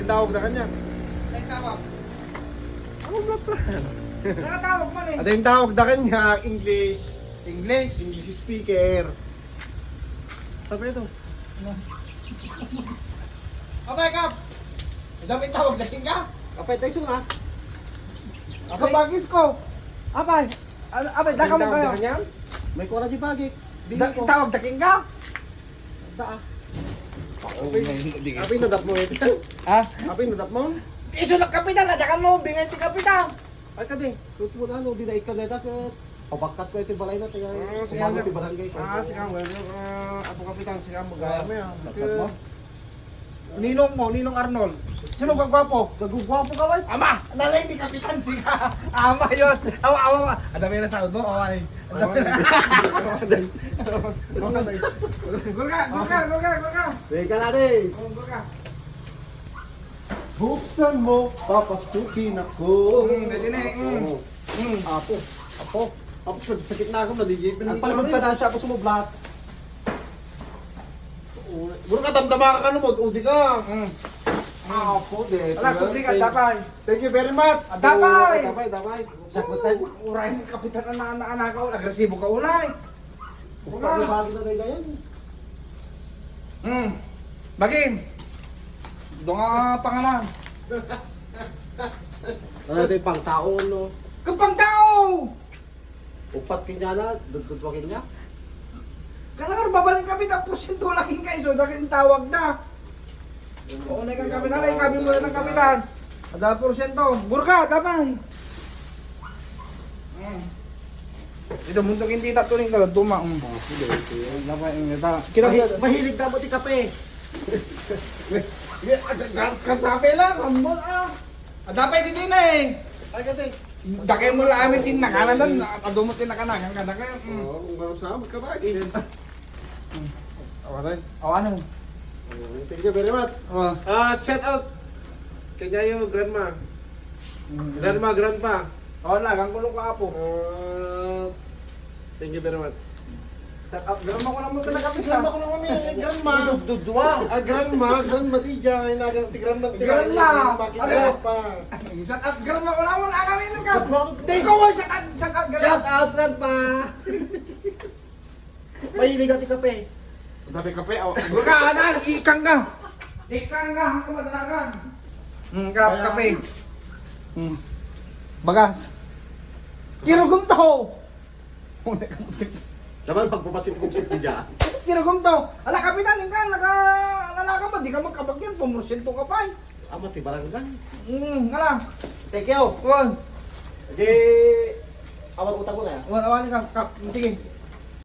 tawag na kanya. Ang tawag. Ako matan. Nakatawag man eh. At yung tawag na kanya, English English. speaker. Sabi ito. Abay, Kap. Madami tawag na ka. Kapay tayo suna. Kapagis ko. Abay. Abay, daka mo kayo. Kanya? May kura si Bagik. Tawag na ka? Da. Apay nadap mo ito. Ha? Apay nadap mo? Iso ng kapitan, nadakan mo, bingay si kapitan. Ay ka din. Tuto na ano, di na ikaw na ito. Pabakat ko ito balay na. Kumamit ito barangay. Sige mo. Apo kapitan, sige mo. Gaya mo yan. Bakat mo? Ninong mo, Ninong Arnold. Sino ka gwapo? Gagugwapo ka ba? Ama! Nalay ni kapitan, siga. Ama, yos. Awa. Adami na sahod mo, awa ni. Gurka. Teka natin. Gurka. Buksan mo, papasukin ako. Dali na eh. Apo. Apo, sakit na ako na DJ. Ang palimod pa na siya, paso mo blat. Buro ka, damdama ka mo, udi ka. Apo, de. Ala, subli ka, dapay. Thank you very much. Dapay. Dapay. Sakot tayo. Uray ni kapitan na anak ka, agresibo ka unay. Pagkakabagi na tayo ganyan. Bagim. Doon nga pangalan. Ano tayo pang taon, no? Kapang tao! Upat kanya na, dudutwakin niya. Kailangan babaling kapitan, porsyento laging kayo, so dahil tawag na. Oo na kang kapitan, ay kabi mo na ng kapitan. Ada porsyento. Gurka, tapay. Ito, muntok hindi tatuling ka, tuma. Mahilig na mo ti kape. Gans ka sabi lang, hambol ah. Adapay di din eh. Ay kasi. Dakay mo lang amin din nakananan, adumot din nakanagan ka dakay. Oo, kung marasama ka ba, guys. Awaran. Awanan. Thank you very much. Shout out. Kanya yung grandma. Grandpa. Oo na, gang kulong ka po. Thank you very much. Grandma ko na mo talaga Grandma ko naman yung grandma. Dududwa. Grandma di dyan. Grandma. Kita pa. Shout out grandma ko na mo na kami ng kap. Ikaw ang shout out grandma. Shout out, grandpa. Mahilig ati kape. Tapi kape, gurka anan, ikang ka. Ikang ka, hanggang madalagan. Kape. Bagas. Kirugum to. Naman pagpapasit kong sit niya. Kirugum to. Ala kapitan, ingkang nalalaka mo, di ka magkabagyan, pumursyento ka pa. Amat, barang lang. Ngala. Thank you. Wan. Di, awal utang ko na ya. Wan, awanin ka. Sige.